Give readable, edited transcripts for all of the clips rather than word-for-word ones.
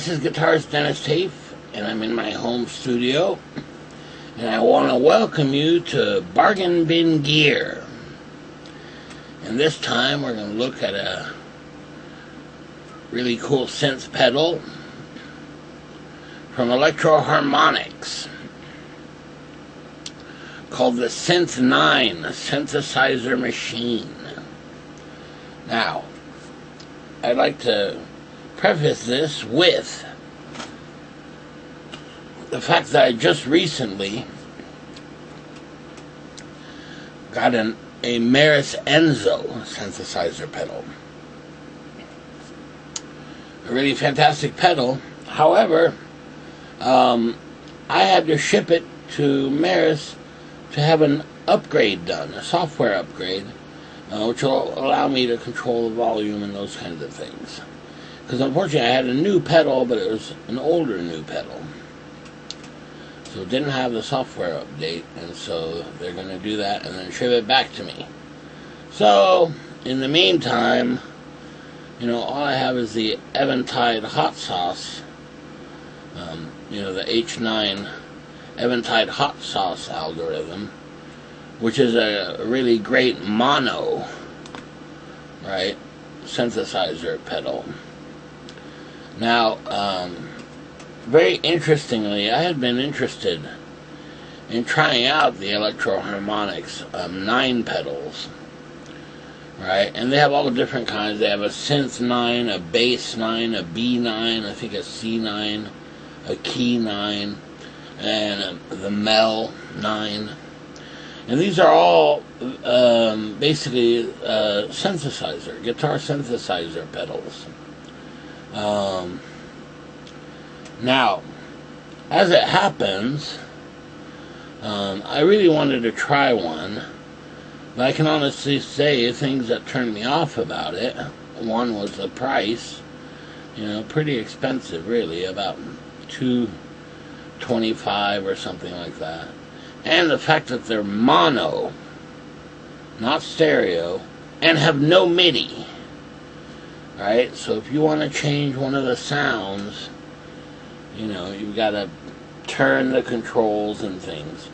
This is guitarist Denis Taaffe, and I'm in my home studio, and I want to welcome you to Bargain Bin Gear. And this time we're going to look at a really cool synth pedal from Electro-Harmonix called the Synth 9 synthesizer machine. Now, I'd like to preface this with the fact that I just recently got a Maris Enzo synthesizer pedal. A really fantastic pedal. However, I had to ship it to Maris to have an upgrade done, a software upgrade, which will allow me to control the volume and those kinds of things. Because unfortunately I had a new pedal, but it was an older new pedal. So it didn't have the software update, and so they're going to do that and then ship it back to me. So, in the meantime, all I have is the Eventide hot sauce, the H9 Eventide hot sauce algorithm, which is a really great mono, right, synthesizer pedal. Now, very interestingly, I had been interested in trying out the Electro-Harmonix 9 pedals, right? And they have all different kinds. They have a synth 9, a bass 9, a B 9, I think a C 9, a key 9, and the Mel 9. And these are all basically synthesizer, guitar synthesizer pedals. Now, as it happens, I really wanted to try one, but I can honestly say things that turned me off about it. One was the price, pretty expensive, really, about $225 or something like that, and the fact that they're mono, not stereo, and have no MIDI. Right? So if you want to change one of the sounds, you've got to turn the controls and things.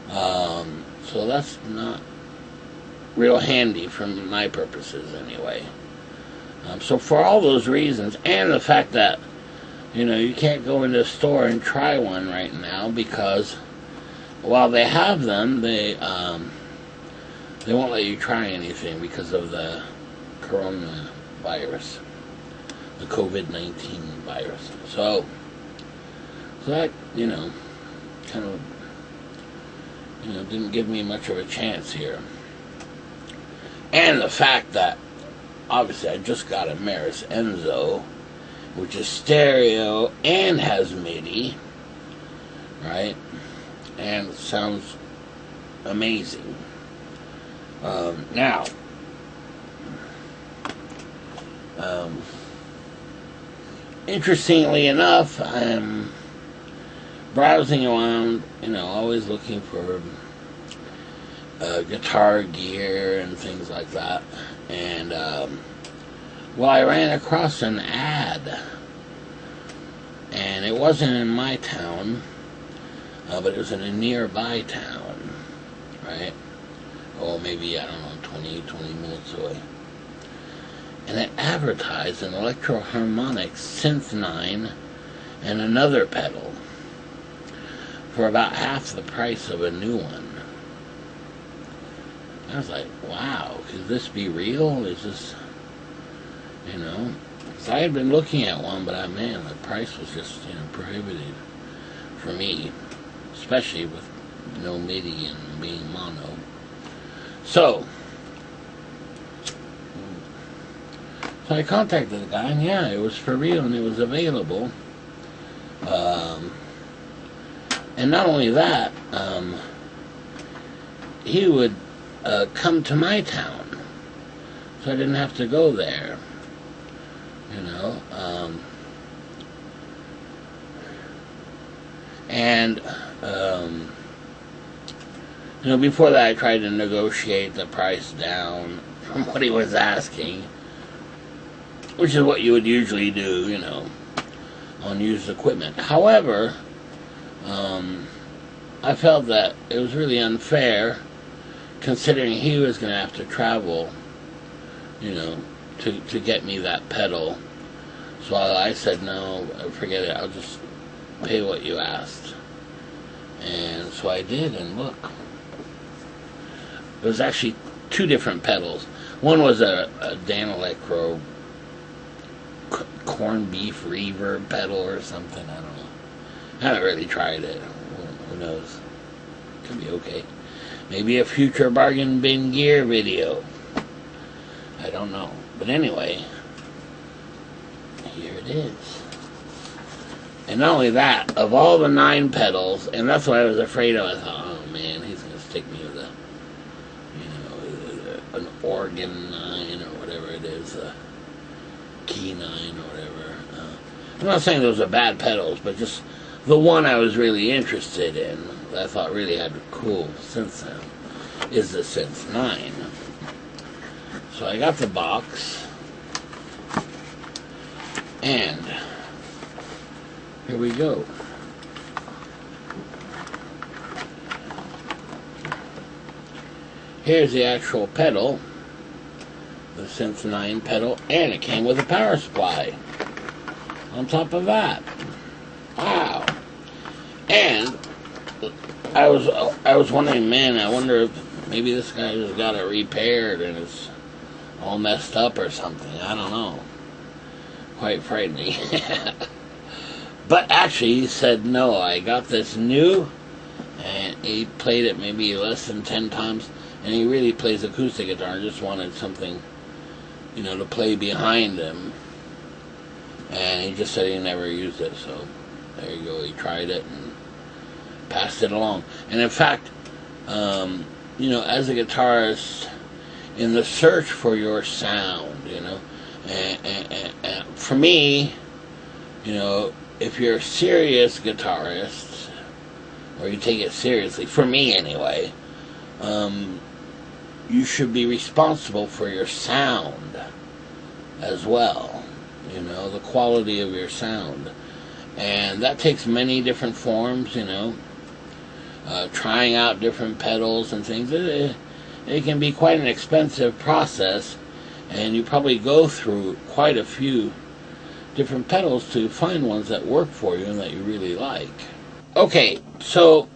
So that's not real handy for my purposes anyway. So for all those reasons, and the fact that, you can't go into a store and try one right now because while they have them, they won't let you try anything because of the coronavirus, the COVID-19 virus. So that, kind of, didn't give me much of a chance here. And the fact that, obviously, I just got a Maris Enzo, which is stereo and has MIDI, right? And it sounds amazing. Now, interestingly enough, I'm browsing around, always looking for guitar gear and things like that. And, I ran across an ad, and it wasn't in my town, but it was in a nearby town, right? Oh, maybe, 20 minutes away. And it advertised an Electro-Harmonix Synth 9 and another pedal for about half the price of a new one. I was like, wow, could this be real? Is this, because I had been looking at one, but man, the price was just, prohibitive for me, especially with no MIDI and being mono. So I contacted the guy, and yeah, it was for real, and it was available. And not only that, he would come to my town, so I didn't have to go there, and before that I tried to negotiate the price down from what he was asking, which is what you would usually do, on used equipment. However, I felt that it was really unfair, considering he was going to have to travel, you know, to get me that pedal. So I said, no, forget it, I'll just pay what you asked. And so I did, and look. It was actually two different pedals. One was a Dan Electro corned beef reverb pedal or something, I don't know. I haven't really tried it. Who knows? Could be okay. Maybe a future bargain bin gear video. I don't know. But anyway, here it is. And not only that, of all the 9 pedals, and that's what I was afraid of, I thought, oh man, he's going to stick me with an organ 9 or whatever it is, a key 9 or whatever. I'm not saying those are bad pedals, but just the one I was really interested in, that I thought really had a cool synth sound, is the Synth 9. So I got the box, and here we go. Here's the actual pedal, the Synth 9 pedal, and it came with a power supply on top of that. Wow. And I was wondering, man, I wonder if maybe this guy just got it repaired and it's all messed up or something. I don't know. Quite frightening. But actually, he said, no, I got this new, and he played it maybe less than 10 times, and he really plays acoustic guitar. I just wanted something, you know, to play behind him, and he just said he never used it, so there you go. He tried it and passed it along. And in fact, you know, as a guitarist, in the search for your sound, you know, and for me, you know, if you're a serious guitarist, or you take it seriously, for me anyway, you should be responsible for your sound as well, you know, the quality of your sound. And that takes many different forms, you know, trying out different pedals and things. It can be quite an expensive process, and you probably go through quite a few different pedals to find ones that work for you and that you really like. Okay, so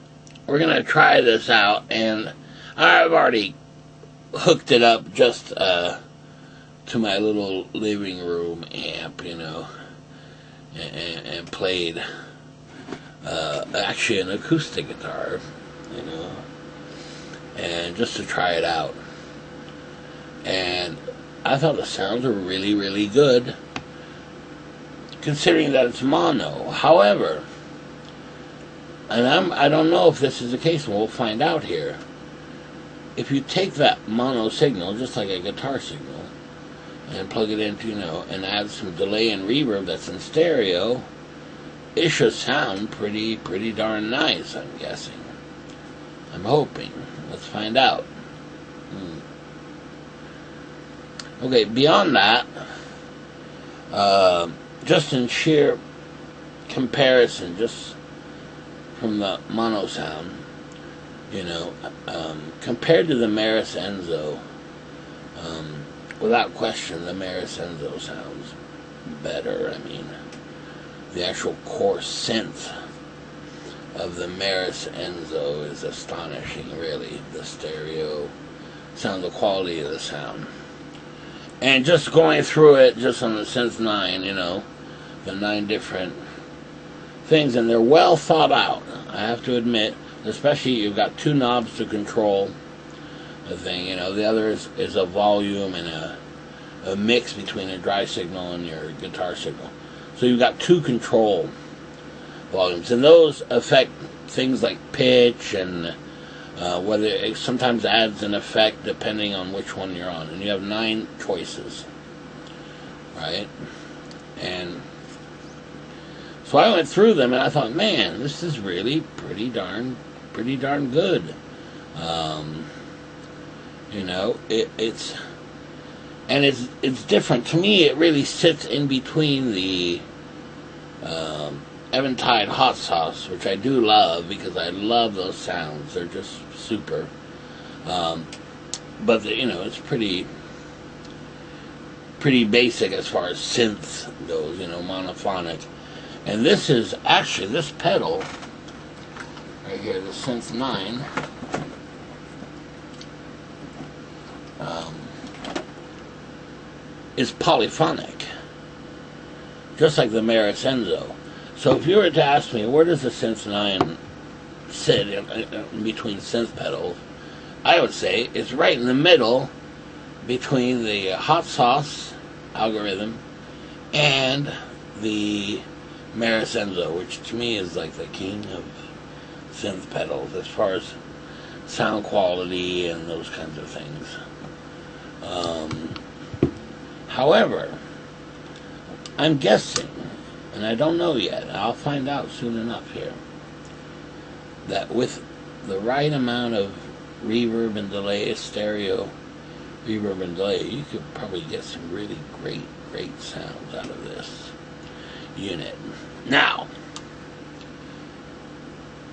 we're going to try this out, and I've already hooked it up just to my little living room amp, you know, and played actually an acoustic guitar, you know, and just to try it out. And I thought the sounds were really, really good, considering that it's mono. However, and I don't know if this is the case, we'll find out here. If you take that mono signal, just like a guitar signal, and plug it into, you know, and add some delay and reverb that's in stereo, it should sound pretty darn nice, I'm guessing. I'm hoping. Let's find out. Okay, beyond that, just in sheer comparison, just from the mono sound, you know, compared to the Maris Enzo, without question, the Maris Enzo sounds better. I mean, the actual core synth of the Maris Enzo is astonishing, really. The stereo sound, the quality of the sound. And just going through it, just on the Synth 9, you know, the 9 different things, and they're well thought out, I have to admit. Especially, you've got 2 knobs to control the thing, you know. The other is a volume and a mix between a dry signal and your guitar signal. So you've got 2 control volumes, and those affect things like pitch and whether it sometimes adds an effect depending on which one you're on. And you have 9 choices, right? And so I went through them, and I thought, man, this is really pretty darn good. You know, it's different. To me, it really sits in between the Eventide hot sauce, which I do love because I love those sounds. They're just super. But it's pretty basic as far as synth goes, monophonic. And this is actually, this pedal right here, the Synth 9, is polyphonic, just like the Meris Enzo. So if you were to ask me, where does the Synth 9 sit in between synth pedals, I would say it's right in the middle between the hot sauce algorithm and the Meris Enzo, which to me is like the king of synth pedals as far as sound quality and those kinds of things. However, I'm guessing, and I don't know yet, I'll find out soon enough here, that with the right amount of reverb and delay, stereo reverb and delay, you could probably get some really great sounds out of this unit. Now,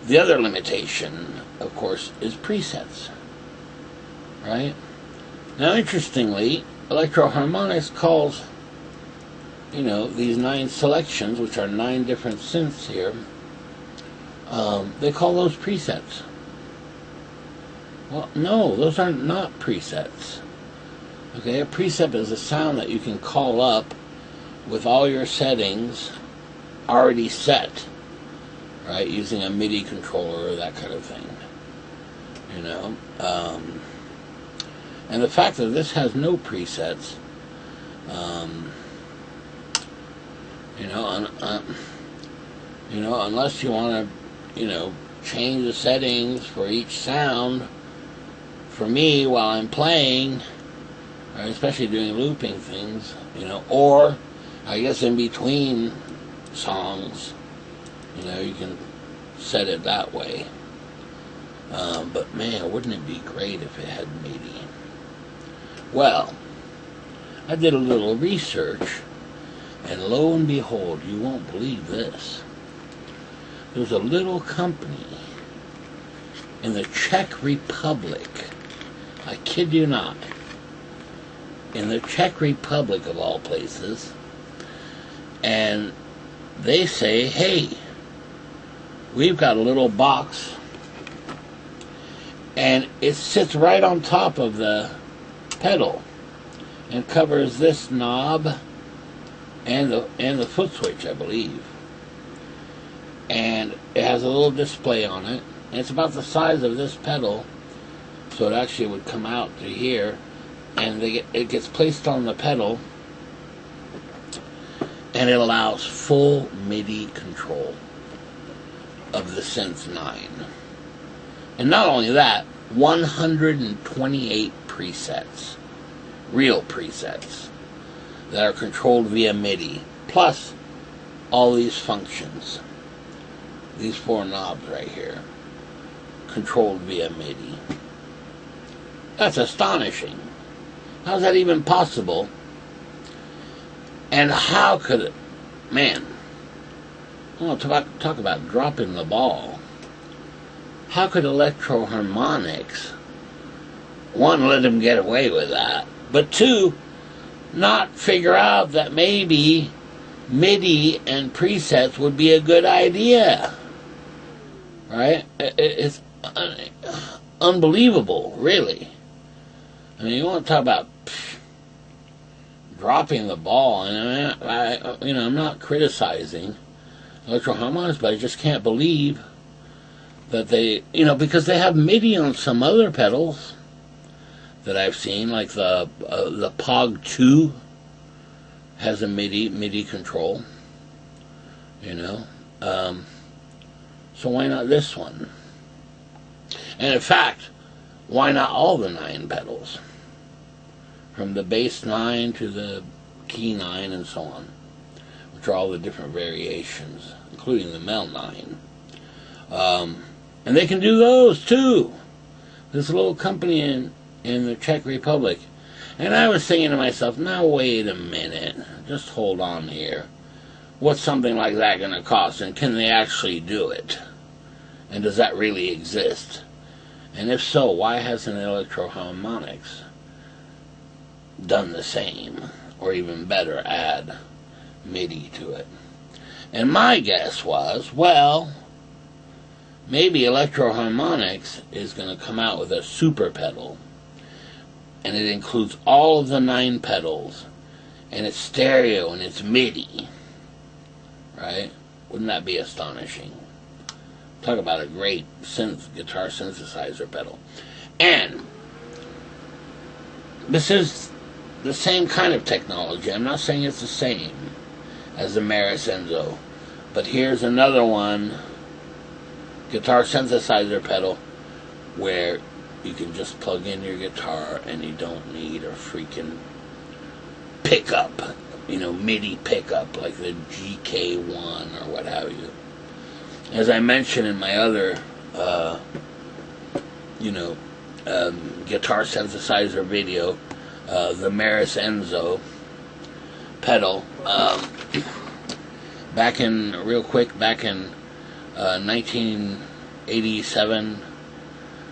the other limitation, of course, is presets, right? Now, interestingly, Electro-Harmonix calls, these 9 selections, which are 9 different synths here, they call those presets. Well, no, those are not presets. Okay, a preset is a sound that you can call up with all your settings already set, right, using a MIDI controller or that kind of thing, and the fact that this has no presets, unless you want to, change the settings for each sound, for me, while I'm playing, or especially doing looping things, or I guess in between songs, you can set it that way. But man, wouldn't it be great if it had MIDI? Well, I did a little research, and lo and behold, you won't believe this. There's a little company in the Czech Republic, I kid you not, in the Czech Republic of all places, and they say, hey, we've got a little box, and it sits right on top of the pedal and covers this knob and the foot switch, I believe. And it has a little display on it, and it's about the size of this pedal, so it actually would come out to here, and it gets placed on the pedal, and it allows full MIDI control of the Synth 9. And not only that, 128 presets, real presets, that are controlled via MIDI, plus all these functions, these 4 knobs right here, controlled via MIDI. That's astonishing. How's that even possible? And how could it, man, I want to talk about dropping the ball. How could Electro-Harmonix, 1, let him get away with that, but 2, not figure out that maybe MIDI and presets would be a good idea, right? It's unbelievable, really. I mean, you want to talk about dropping the ball, and I'm not criticizing Electro-Harmonix, but I just can't believe that they, because they have MIDI on some other pedals that I've seen, like the Pog 2 has a MIDI control, so why not this one? And in fact, why not all the 9 pedals? From the bass 9 to the key 9 and so on, which are all the different variations, including the Mel 9. And they can do those too. This little company in the Czech Republic. And I was thinking to myself, now wait a minute, just hold on here. what's something like that going to cost, and can they actually do it? And does that really exist? And if so, why hasn't Electro-Harmonix done the same, or even better, add MIDI to it? And my guess was, well, maybe Electro-Harmonix is going to come out with a super pedal, and it includes all of the 9 pedals, and it's stereo, and it's MIDI, right? Wouldn't that be astonishing? Talk about a great guitar synthesizer pedal. And this is the same kind of technology. I'm not saying it's the same as the Denis Enzo, but here's another one, guitar synthesizer pedal, where you can just plug in your guitar and you don't need a freaking pickup, MIDI pickup like the GK1 or what have you. As I mentioned in my other, guitar synthesizer video, the Denis Enzo pedal, back in 1987,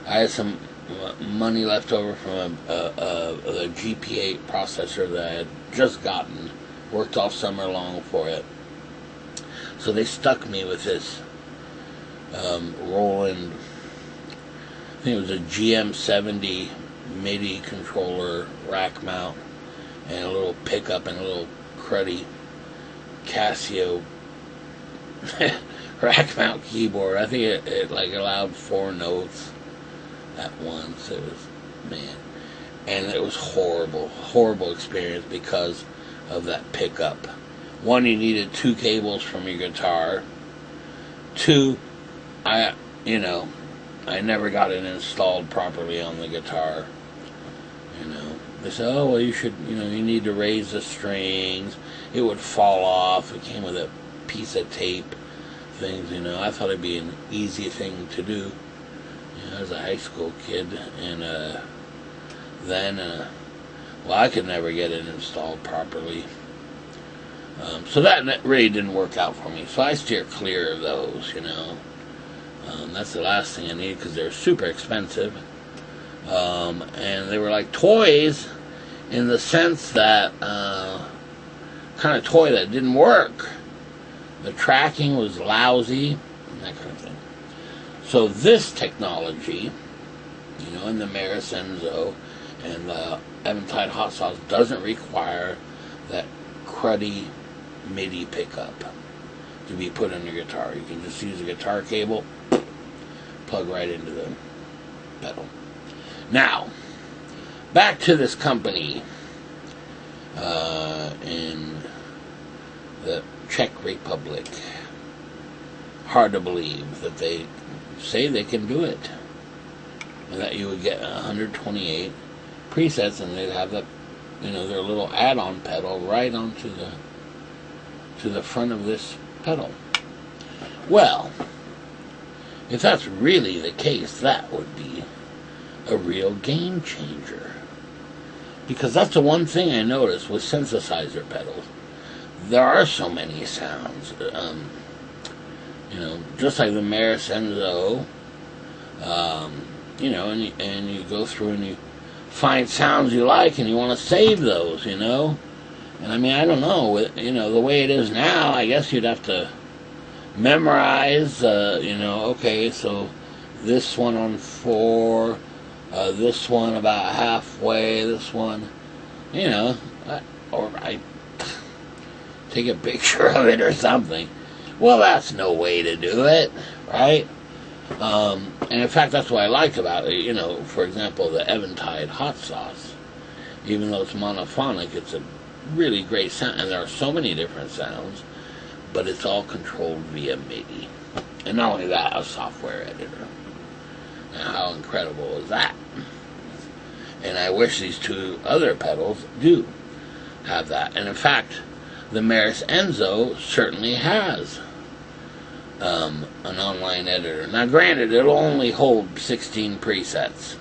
I had some money left over from a GP8 processor that I had just gotten, worked all summer long for it. So they stuck me with this Roland, I think it was a GM70 MIDI controller rack mount, and a little pickup and a little cruddy Casio rack mount keyboard. I think it like allowed 4 notes at once. It was, man, and it was horrible experience because of that pickup. One, you needed 2 cables from your guitar. 2, I never got it installed properly on the guitar. They said, oh, well, you should, you need to raise the strings. It would fall off. It came with a piece of tape, things, I thought it'd be an easy thing to do, as a high school kid. And then I could never get it installed properly. So that really didn't work out for me. So I steer clear of those, That's the last thing I need, because they're super expensive. And they were like toys in the sense that kind of toy that didn't work. The tracking was lousy, and that kind of thing. So this technology, in the Denis Enzo and the Eventide Hot Sauce, doesn't require that cruddy MIDI pickup to be put on your guitar. You can just use a guitar cable, plug right into the pedal. Now, back to this company in the Czech Republic. Hard to believe that they say they can do it, and that you would get 128 presets, and they'd have that, their little add-on pedal right onto the front of this pedal. Well, if that's really the case, that would be a real game changer. Because that's the one thing I noticed with synthesizer pedals. There are so many sounds. Just like the Denis Enzo, and you go through and you find sounds you like and you want to save those, And I don't know, the way it is now, I guess you'd have to memorize, okay, so this one on 4, this one about halfway, this one, or I take a picture of it or something. Well, that's no way to do it, right? And in fact, that's what I like about it. For example, the Eventide Hot Sauce, even though it's monophonic, it's a really great sound, and there are so many different sounds, but it's all controlled via MIDI. And not only that, a software editor. Now, how incredible is that? And I wish these 2 other pedals do have that. And in fact, the Denis Enzo certainly has an online editor. Now, granted, it'll only hold 16 presets,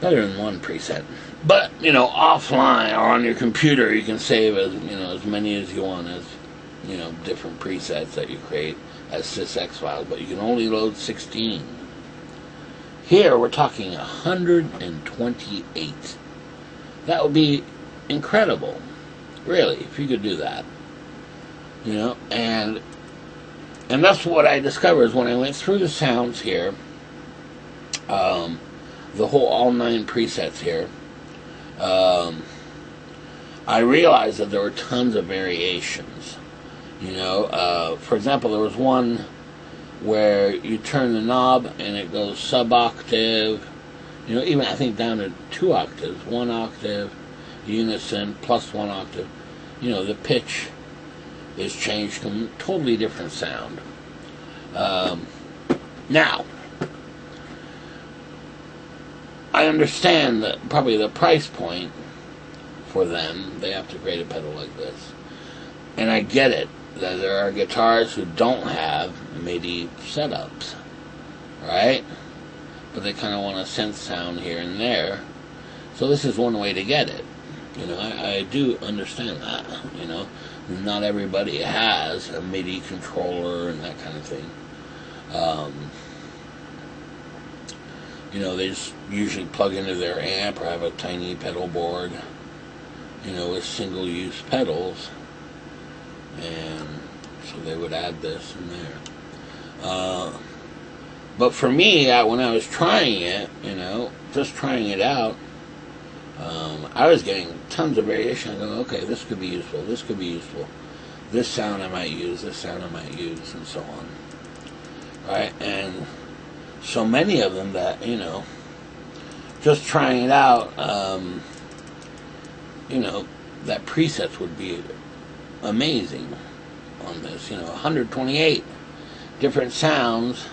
better than one preset. But, you know, offline or on your computer, you can save as, you know, as many as you want as, you know, different presets that you create as sysx files, but you can only load 16. Here we're talking 128. That would be incredible, really, if you could do that. You know, and that's what I discovered when I went through the sounds here. The whole all 9 presets here. I realized that there were tons of variations. You know, for example, there was one where you turn the knob and it goes sub-octave, you know, even I think down to 2 octaves, 1 octave, unison, plus 1 octave. You know, the pitch is changed to a totally different sound. Now, I understand that probably the price point for them, they have to create a pedal like this. And I get it, that there are guitarists who don't have MIDI setups, right? But they kind of want a synth sound here and there. So this is one way to get it. You know, I do understand that, you know. Not everybody has a MIDI controller and that kind of thing. You know, they just usually plug into their amp or have a tiny pedal board, you know, with single-use pedals. And so they would add this in there. But for me, when I was trying it, you know, just trying it out, I was getting tons of variation. I go, okay, this could be useful, this could be useful. This sound I might use, this sound I might use, and so on. Right? And so many of them that, you know, just trying it out, you know, that presets would be amazing on this. You know, 128 different sounds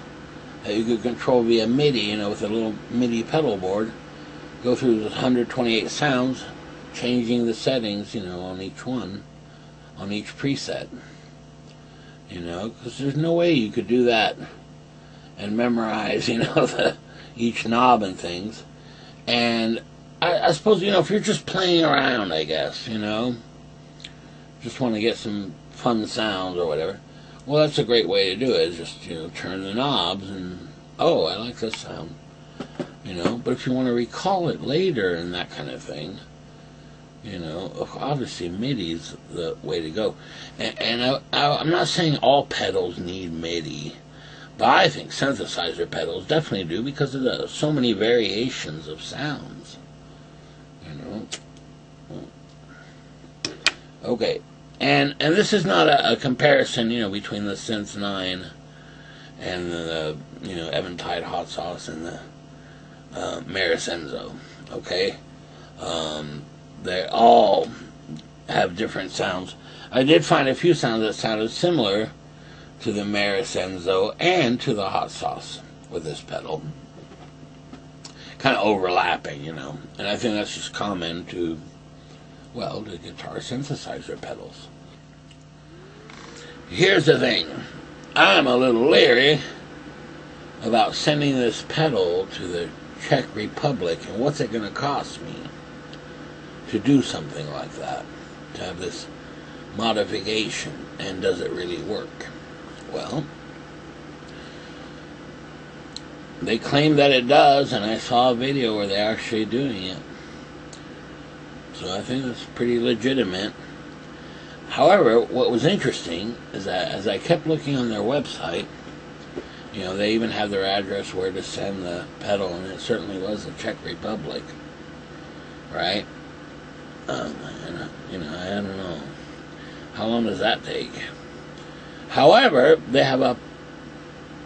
that you could control via MIDI, you know, with a little MIDI pedal board. Go through the 128 sounds, changing the settings, you know, on each one, on each preset. You know, because there's no way you could do that and memorize, you know, each knob and things. And I suppose, you know, if you're just playing around, I guess, you know, just want to get some fun sounds or whatever, well, that's a great way to do it, is just, you know, turn the knobs and, oh, I like this sound, you know. But if you want to recall it later and that kind of thing, you know, obviously MIDI's the way to go. And I'm not saying all pedals need MIDI, but I think synthesizer pedals definitely do, because of the so many variations of sounds, you know. Okay, and this is not a comparison, you know, between the Synth 9 and the, you know, Eventide Hot Sauce and the Meris Enzo, okay? They all have different sounds. I did find a few sounds that sounded similar to the Meris Enzo and to the Hot Sauce with this pedal. Kind of overlapping, you know. And I think that's just common to, well, the guitar synthesizer pedals. Here's the thing. I'm a little leery about sending this pedal to the Czech Republic, and what's it going to cost me to do something like that, to have this modification, and does it really work? Well, they claim that it does, and I saw a video where they're actually doing it. So I think it's pretty legitimate. However, what was interesting is that as I kept looking on their website, you know, they even have their address where to send the pedal, and it certainly was the Czech Republic, right? And, you know, I don't know. How long does that take? However, they have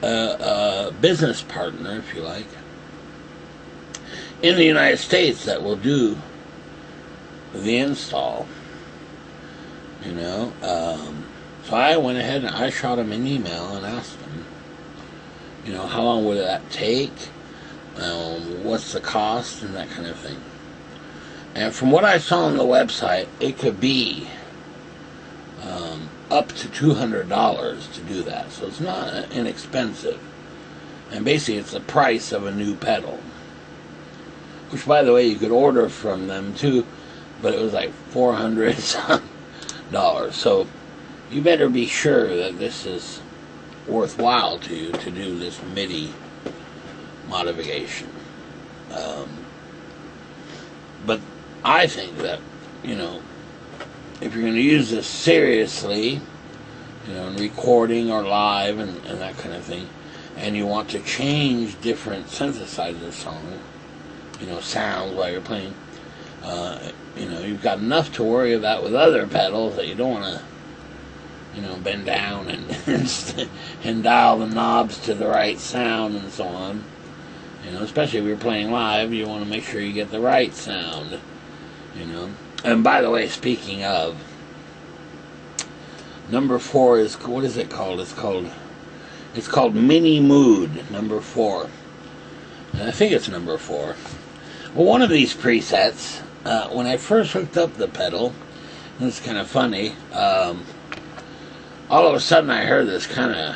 a business partner, if you like, in the United States that will do the install, you know. So I went ahead and I shot him an email and asked him, you know, how long would that take, what's the cost, and that kind of thing. And from what I saw on the website, it could be up to $200 to do that. So it's not inexpensive. And basically it's the price of a new pedal. which, by the way, you could order from them too, but it was like $400 So you better be sure that this is worthwhile to you to do this MIDI modification. But I think that, you know, if you're going to use this seriously, you know, in recording or live and that kind of thing, and you want to change different synthesizer songs, you know, sounds while you're playing, you know, you've got enough to worry about with other pedals that you don't want to, you know, bend down and dial the knobs to the right sound and so on. You know, especially if you're playing live, you want to make sure you get the right sound, you know. And by the way, speaking of, number 4 is, what is it called? It's called Mini Mood, number 4. And I think it's number 4. Well, one of these presets, when I first hooked up the pedal, and it's kind of funny, all of a sudden I heard this kind of,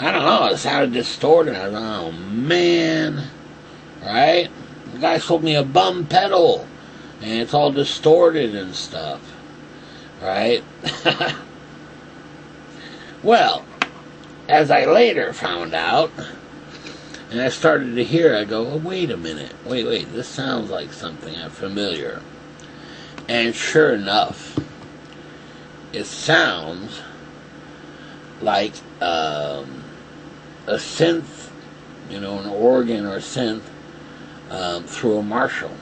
I don't know, it sounded distorted. I was like, oh man, right? The guy sold me a bum pedal, and it's all distorted and stuff, right? Well, as I later found out, and I started to hear, I go, oh, wait a minute, wait, this sounds like something I'm familiar. And sure enough, it sounds like a synth, you know, an organ or synth through a Marshall.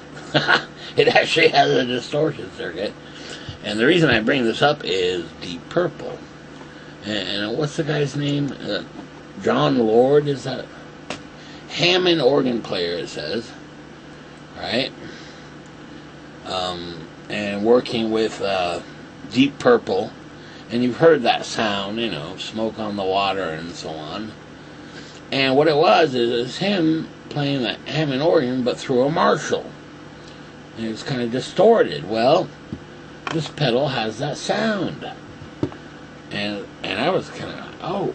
It actually has a distortion circuit. And the reason I bring this up is Deep Purple. And what's the guy's name? John Lord, is that? Hammond organ player, it says. Right? And working with Deep Purple. And you've heard that sound, you know, Smoke on the Water and so on. And what it was is him playing the Hammond organ, but through a Marshall. And it was kind of distorted. Well, this pedal has that sound. And I was kind of, oh.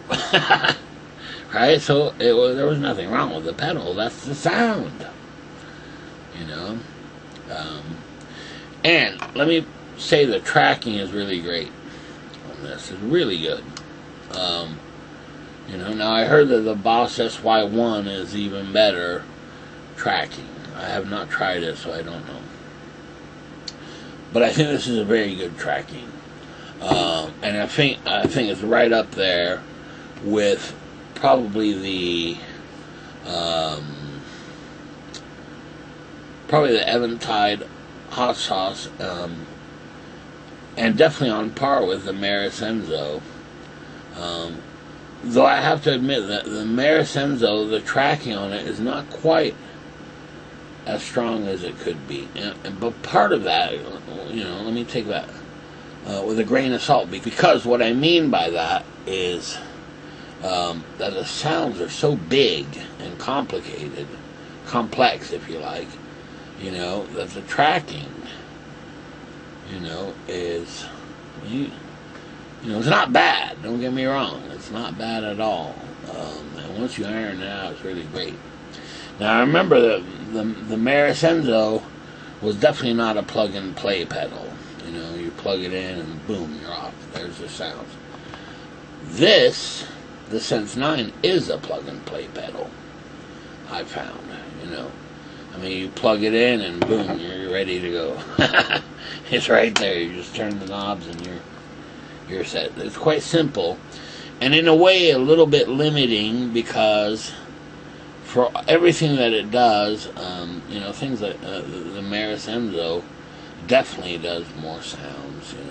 Right? So there was nothing wrong with the pedal. That's the sound. You know? And let me say the tracking is really great. This is really good. You know, now I heard that the Boss SY1 is even better tracking. I have not tried it, so I don't know. But I think this is a very good tracking, and I think it's right up there with probably the Eventide Hot Sauce. And definitely on par with the Maris Enzo. Though I have to admit that the Maris Enzo, the tracking on it is not quite as strong as it could be. But part of that, you know, let me take that with a grain of salt, because what I mean by that is that the sounds are so big and complicated, complex if you like, you know, that the tracking, you know, is, you know, it's not bad, don't get me wrong, it's not bad at all, and once you iron it out, it's really great. Now I remember that the Maris Enzo was definitely not a plug-and-play pedal. You know, you plug it in and boom, you're off, there's the sounds. This, the Synth 9, is a plug-and-play pedal, I found, you know. I mean, you plug it in and boom, you're ready to go. It's right there. You just turn the knobs and you're set. It's quite simple, and in a way a little bit limiting, because for everything that it does, you know, things like the Maris Enzo definitely does more sounds. You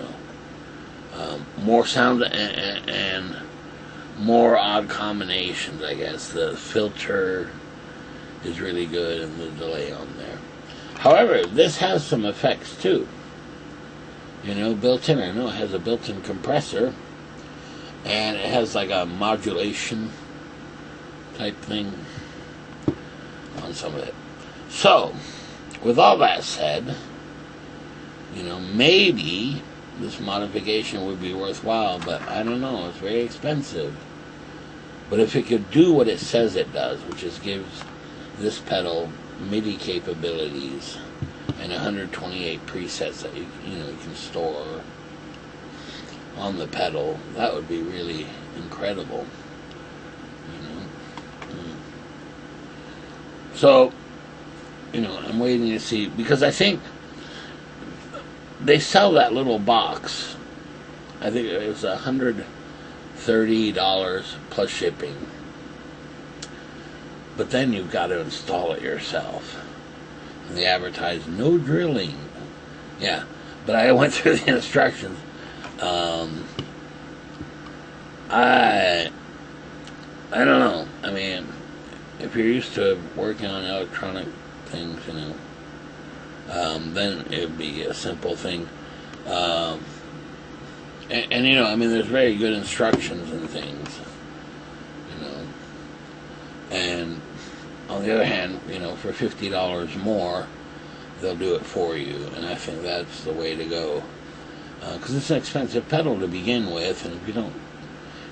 know, more sounds and more odd combinations. I guess the filter is really good and the delay on there. However, this has some effects too. You know, built in. I know it has a built-in compressor, and it has like a modulation type thing on some of it. So, with all that said, you know, maybe this modification would be worthwhile, but I don't know, it's very expensive. But if it could do what it says it does, which is gives this pedal, MIDI capabilities and 128 presets that you can store on the pedal, that would be really incredible. So, I'm waiting to see, because I think they sell that little box. I think it was $130 plus shipping. But then you've got to install it yourself. And they advertise no drilling. Yeah, but I went through the instructions. I don't know. I mean, if you're used to working on electronic things, then it would be a simple thing. And I mean, there's very good instructions and things, and on the other hand, for $50 more, they'll do it for you, and I think that's the way to go, because it's an expensive pedal to begin with, and if you don't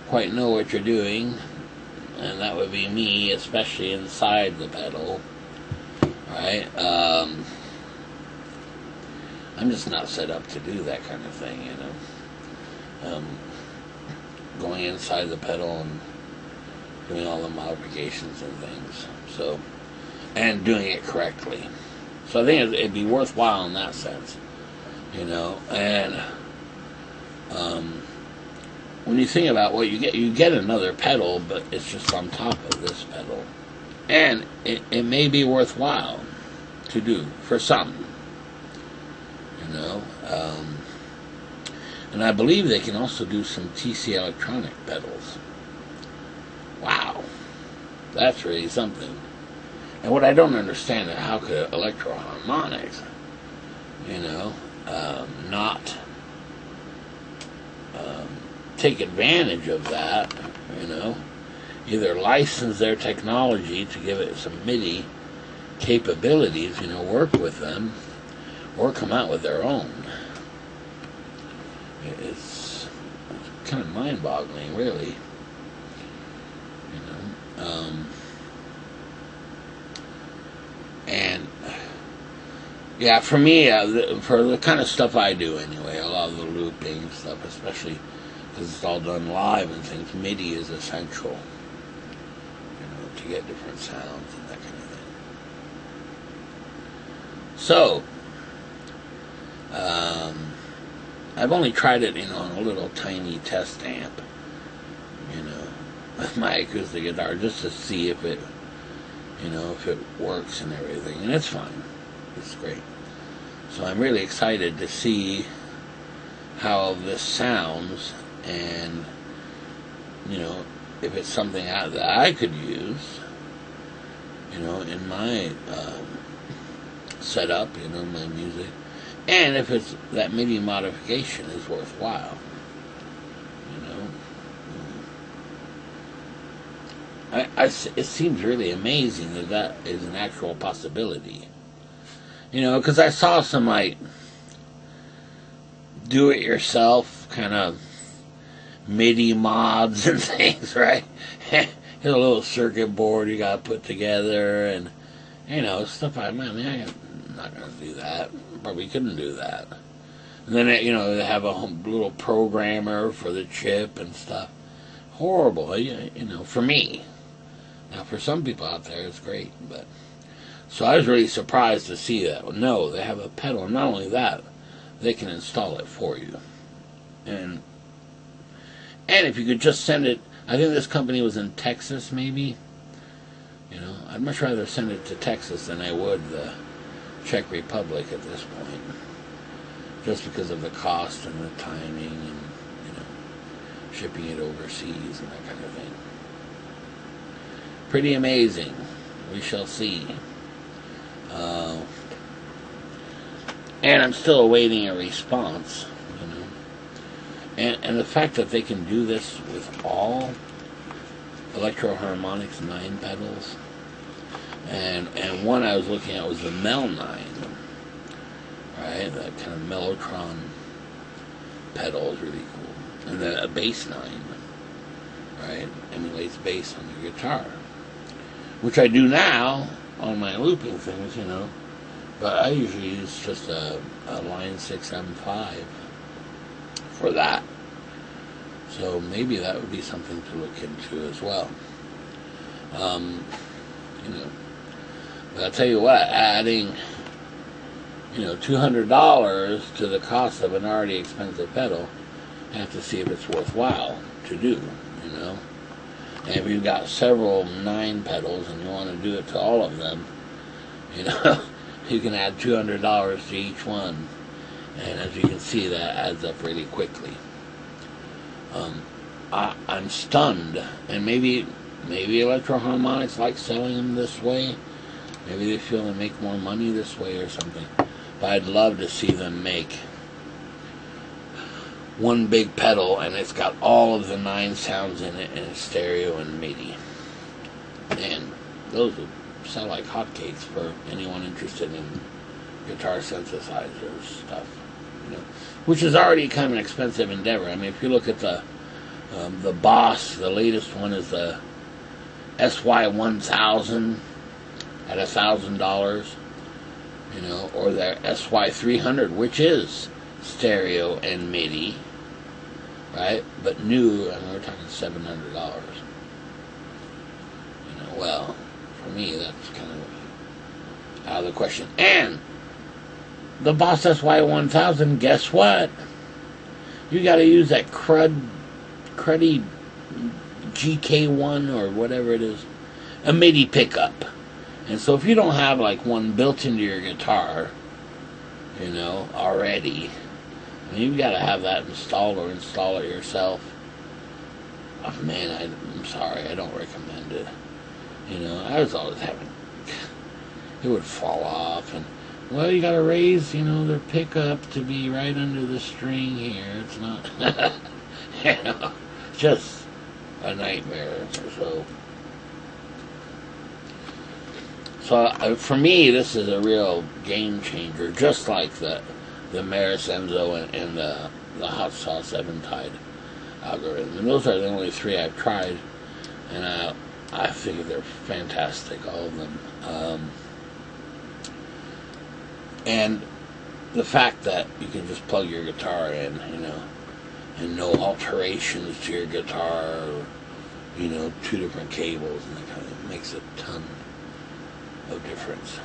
quite know what you're doing, and that would be me, especially inside the pedal, right? I'm just not set up to do that kind of thing, going inside the pedal and doing all the modifications and things, and doing it correctly. So I think it'd be worthwhile in that sense, and when you think about what you get another pedal, but it's just on top of this pedal. And it may be worthwhile to do for some, and I believe they can also do some TC electronic pedals. Wow, that's really something. And what I don't understand is how could Electro-Harmonix, not take advantage of that, either license their technology to give it some MIDI capabilities, work with them, or come out with their own. It's kind of mind-boggling, really. And yeah, for me, for the kind of stuff I do anyway, a lot of the looping stuff, especially because it's all done live and things, MIDI is essential, to get different sounds and that kind of thing. So, I've only tried it, on a little tiny test amp, with my acoustic guitar, just to see if it, if it works and everything, and it's fine. It's great. So I'm really excited to see how this sounds, and if it's something that I could use, in my setup, my music, and if it's that MIDI modification is worthwhile, it seems really amazing that is an actual possibility. Because I saw some, do-it-yourself kind of MIDI mods and things, right? Here's a little circuit board you gotta put together, and, stuff I'm not gonna do that. Probably couldn't do that. And then, they have a little programmer for the chip and stuff. Horrible, for me. Now, for some people out there, it's great, but... So I was really surprised to see that. No, they have a pedal, and not only that, they can install it for you. And if you could just send it... I think this company was in Texas, maybe. I'd much rather send it to Texas than I would the Czech Republic at this point. Just because of the cost and the timing and, shipping it overseas and that kind of thing. Pretty amazing. We shall see. And I'm still awaiting a response, And the fact that they can do this with all Electro-Harmonix 9 pedals, and one I was looking at was the Mel 9, right? That kind of Mellotron pedal is really cool. And then a bass 9, right? Emulates bass on your guitar, which I do now on my looping things, you know. But I usually use just a line 6 M5 for that. So maybe that would be something to look into as well. You know, but I'll tell you what, adding, you know, $200 to the cost of an already expensive pedal, I have to see if it's worthwhile to do, you know. And if you've got several 9 pedals and you want to do it to all of them, you know, you can add $200 to each one, and as you can see, that adds up really quickly. I'm stunned, and maybe Electro-Harmonix likes selling them this way. Maybe they feel they make more money this way or something. But I'd love to see them make one big pedal, and it's got all of the 9 sounds in it, and it's stereo and MIDI. And those would sell like hotcakes for anyone interested in guitar synthesizers stuff, you know, which is already kind of an expensive endeavor. I mean, if you look at the Boss, the latest one is the SY-1000 at $1,000, you know, or their SY-300, which is stereo and MIDI, right? But new, I mean, we're talking $700. You know, well, for me, that's kind of out of the question. And the Boss SY-1000, guess what? You got to use that cruddy GK1 or whatever it is, a MIDI pickup. And so if you don't have like one built into your guitar, you know, already, I mean, you've got to have that installed or install it yourself. Oh, man, I'm sorry, I don't recommend it. You know, I was always having, it would fall off, and, well, you got to raise, you know, their pickup to be right under the string here. It's not, you know, just a nightmare. So for me, this is a real game changer, just like the Maris Enzo and the Hot Sauce Eventide algorithm. And those are the only 3 I've tried, and I think they're fantastic, all of them. And the fact that you can just plug your guitar in, you know, and no alterations to your guitar, or, you know, 2 different cables, and that kind of makes a ton of difference.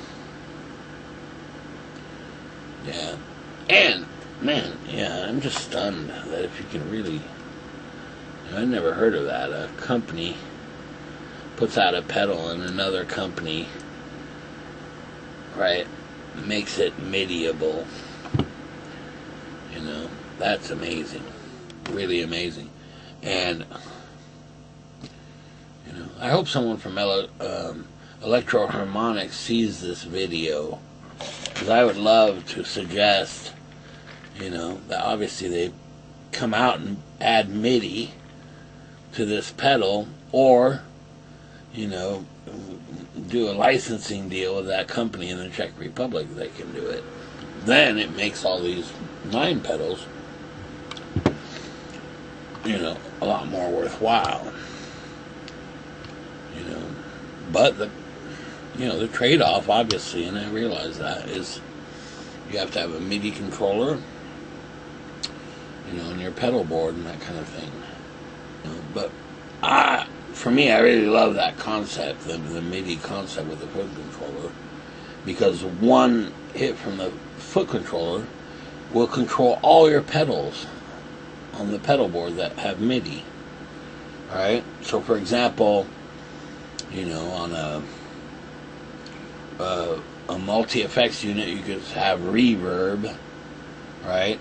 Yeah. And, man, yeah, I'm just stunned that if you can really, you know, I never heard of that. A company puts out a pedal and another company, right, makes it MIDI-able. You know, that's amazing. Really amazing. And, you know, I hope someone from Electro-Harmonix sees this video, because I would love to suggest, you know, that obviously they come out and add MIDI to this pedal, or, you know, do a licensing deal with that company in the Czech Republic. They can do it. Then it makes all these 9 pedals, you know, a lot more worthwhile. You know, but the trade-off, obviously, and I realize that, is you have to have a MIDI controller, you know, and your pedal board and that kind of thing. You know, but for me, I really love that concept, the MIDI concept with the foot controller, because one hit from the foot controller will control all your pedals on the pedal board that have MIDI. Alright? So, for example, you know, on a multi-effects unit, you could have reverb, right?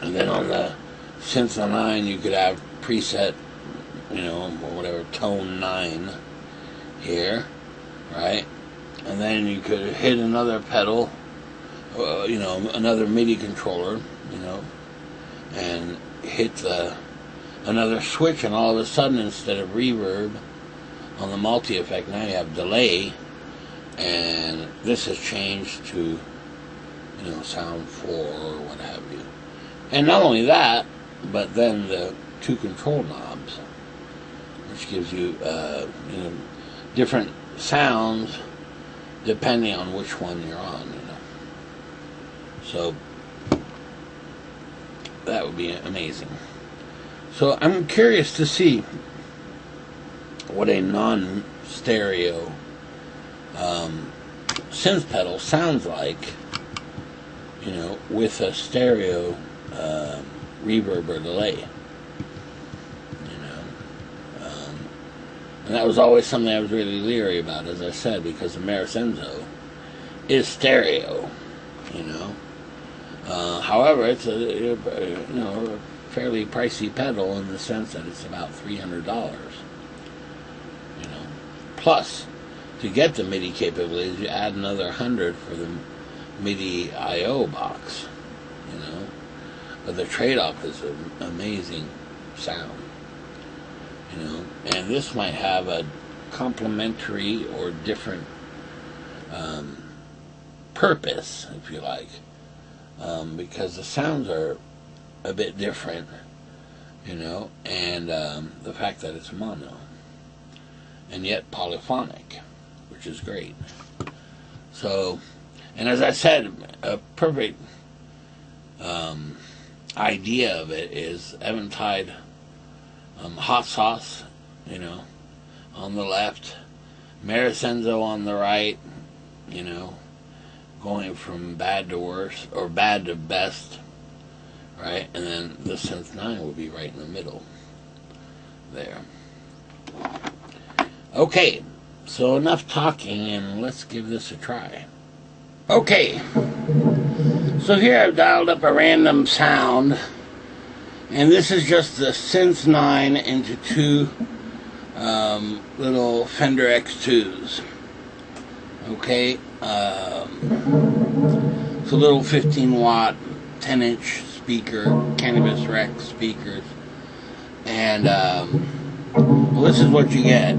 And then on the Synth 9, you could have preset, you know, or whatever, tone 9 here, right? And then you could hit another pedal, you know, another MIDI controller, you know, and hit another switch, and all of a sudden, instead of reverb on the multi-effect, now you have delay, and this has changed to, you know, sound 4 or what have you. And not only that, but then the 2 control knobs, which gives you, you know, different sounds depending on which one you're on, you know. So that would be amazing. So I'm curious to see what a non-stereo synth pedal sounds like, you know, with a stereo reverb or delay, you know. And that was always something I was really leery about, as I said, because the Meris Enzo is stereo, you know. However, it's a, you know, a fairly pricey pedal in the sense that it's about $300, you know. Plus, to get the MIDI capabilities, you add another 100 for the MIDI I/O box, you know. But the trade-off is an amazing sound, you know. And this might have a complementary or different purpose, if you like, because the sounds are a bit different, you know, and the fact that it's mono and yet polyphonic, which is great. So, and as I said, a perfect idea of it is Eventide hot sauce, you know, on the left, Meris Enzo on the right, you know, going from bad to worse, or bad to best, right? And then the Synth 9 will be right in the middle there. Okay, so enough talking, and let's give this a try. Okay, so here I've dialed up a random sound, and this is just the Synth 9 into two little Fender X2s. Okay, it's a little 15-watt, 10-inch speaker, Cannabis Rex speakers, and well, this is what you get.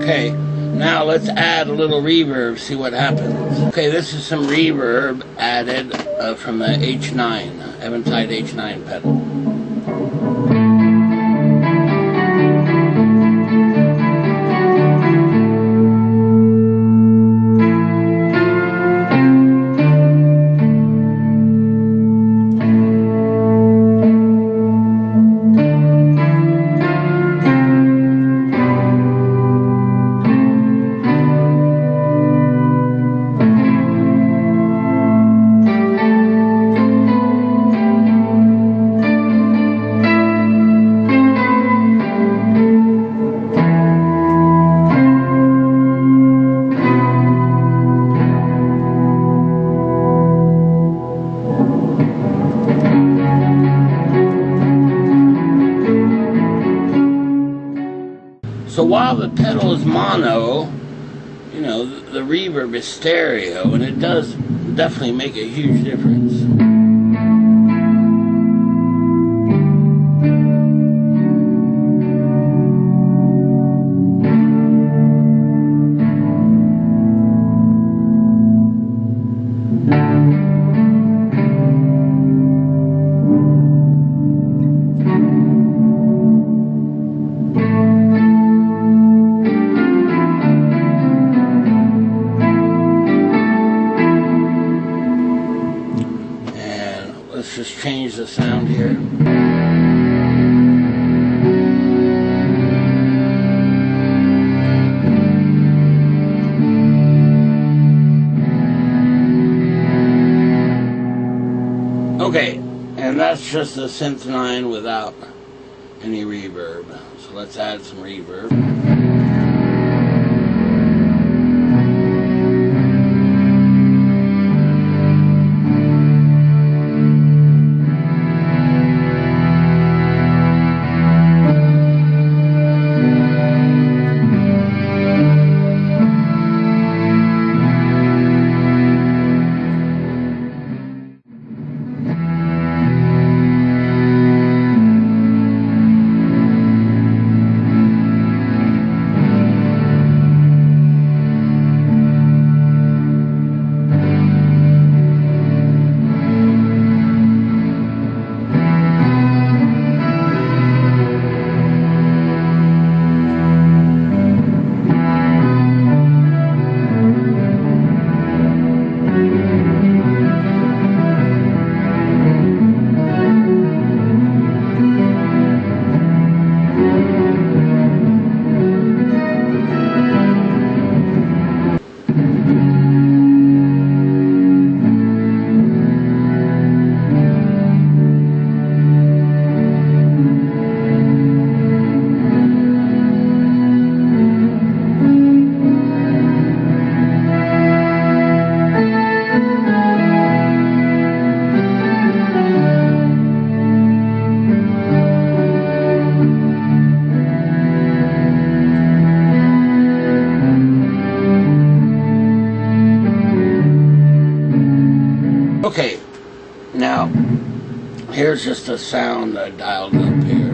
Okay, now let's add a little reverb, see what happens. Okay, this is some reverb added from the H9, Eventide H9 pedal. So while the pedal is mono, you know, the reverb is stereo, and it does definitely make a huge difference. Let's just change the sound here. Okay, and that's just a Synth 9 without any reverb. So let's add some reverb. Okay, now here's just a sound I dialed up here.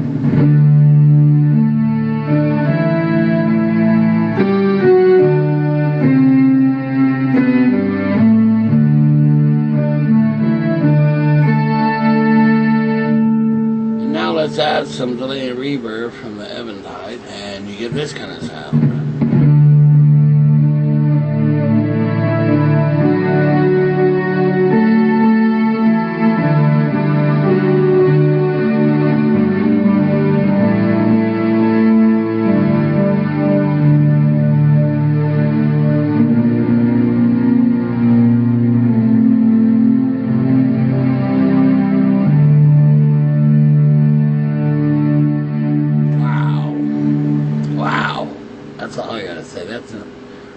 And now let's add some delay and reverb from the Eventide, and you get this kind of sound. That's all I gotta say. That's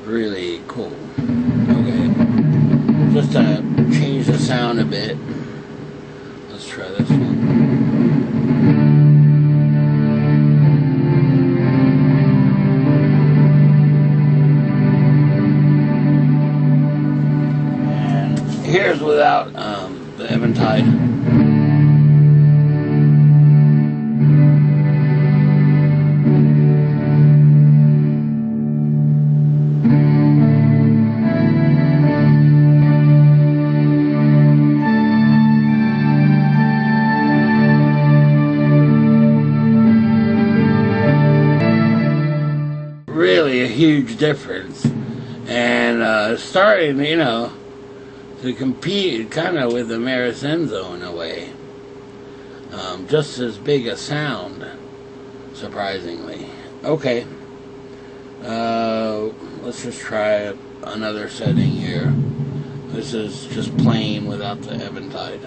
really cool. Okay, just to change the sound a bit, let's try this one. And here's without the Eventide. Really a huge difference, and starting, you know, to compete kind of with the Maris Enzo in a way. Just as big a sound, surprisingly. Okay, let's just try another setting here. This is just plain without the Eventide.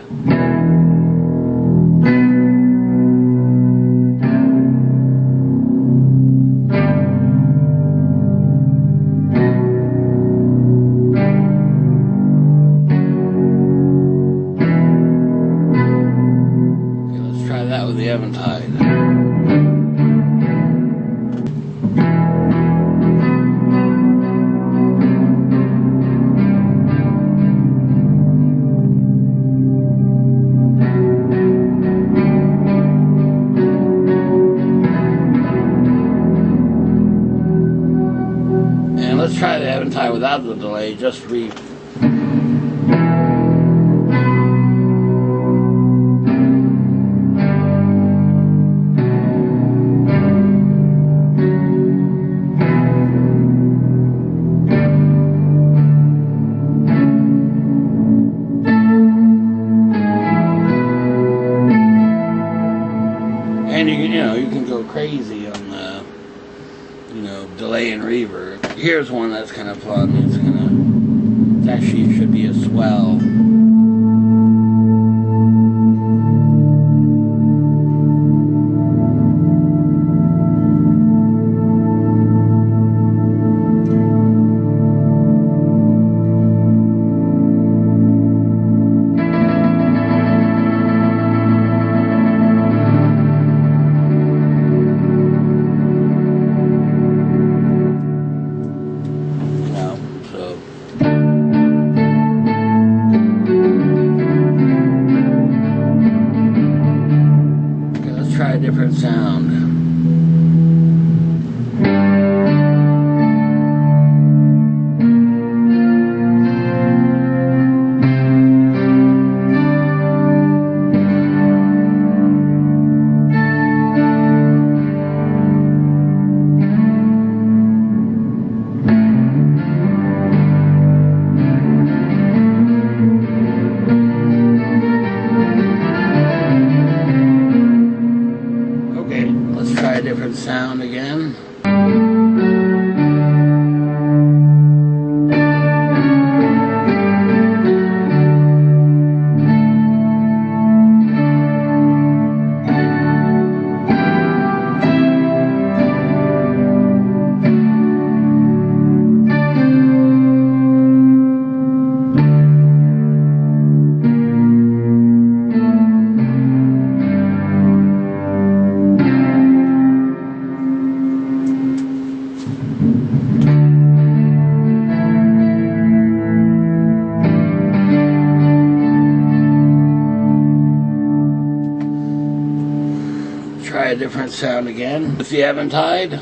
That with the Eventide. And let's try the Eventide without the delay, just and you can go crazy on the, delay and reverb. Here's one that's kind of fun. It actually should be a swell. sound. Different sound again. Try a different sound again with the Eventide.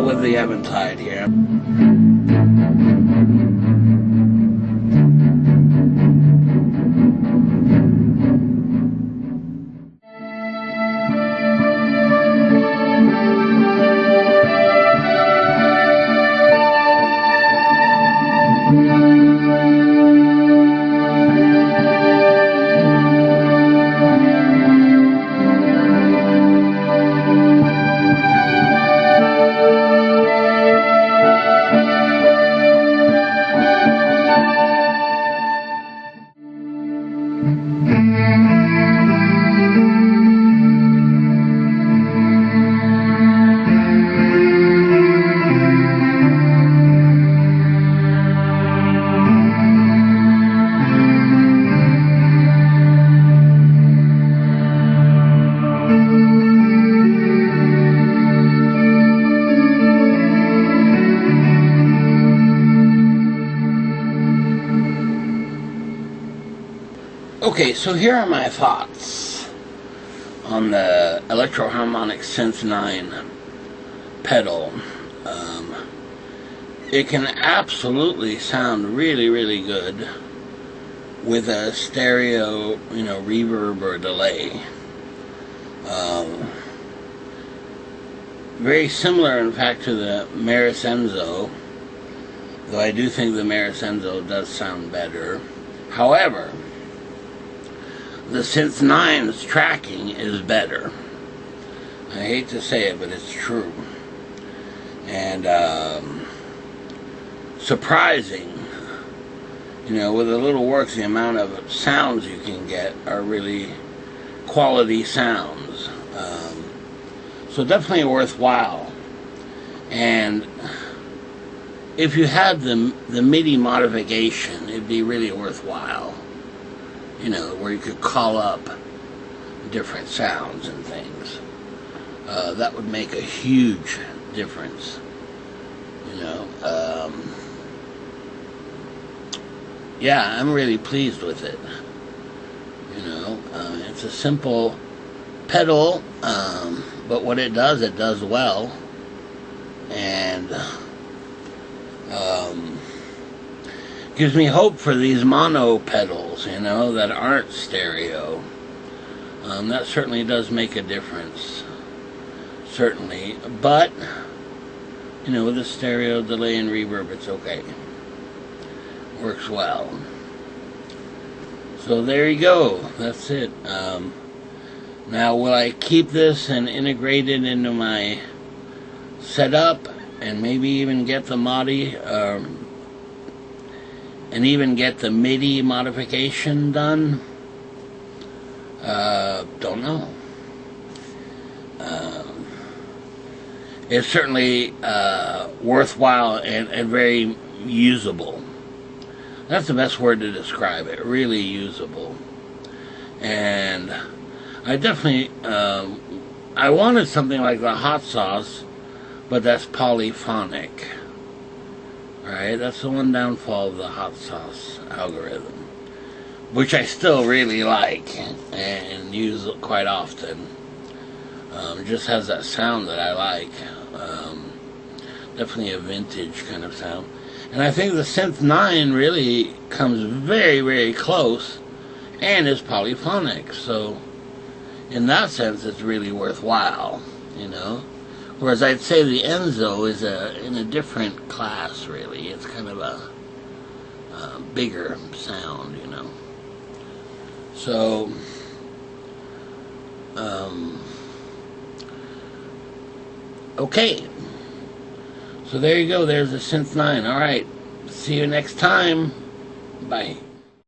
With the Eventide here. Okay, so here are my thoughts on the Electro-Harmonix Synth 9 pedal. It can absolutely sound really, really good with a stereo, reverb or delay. Very similar, in fact, to the Meris Enzo, though I do think the Meris Enzo does sound better. However, the Synth 9's tracking is better. I hate to say it, but it's true. And surprising, with a little work, the amount of sounds you can get are really quality sounds. So definitely worthwhile. And if you had the MIDI modification, it'd be really worthwhile. Where you could call up different sounds and things. That would make a huge difference. Yeah, I'm really pleased with it. It's a simple pedal, but what it does well. And gives me hope for these mono pedals, that aren't stereo. That certainly does make a difference. Certainly. But, with the stereo delay and reverb, it's okay. Works well. So there you go. That's it. Now, will I keep this and integrate it into my setup and maybe even get the MIDI, and even get the MIDI modification done? Don't know. is certainly worthwhile and very usable. That's the best word to describe it. Really usable. And I definitely I wanted something like the hot sauce, but that's polyphonic. Alright, that's the one downfall of the hot sauce algorithm, which I still really like and use quite often. It just has that sound that I like. Definitely a vintage kind of sound. And I think the Synth 9 really comes very, very close and is polyphonic. So in that sense, it's really worthwhile, you know. Whereas I'd say the Enzo is in a different class, really. It's kind of a bigger sound, you know. So, okay. So there you go. There's the Synth 9. All right. See you next time. Bye.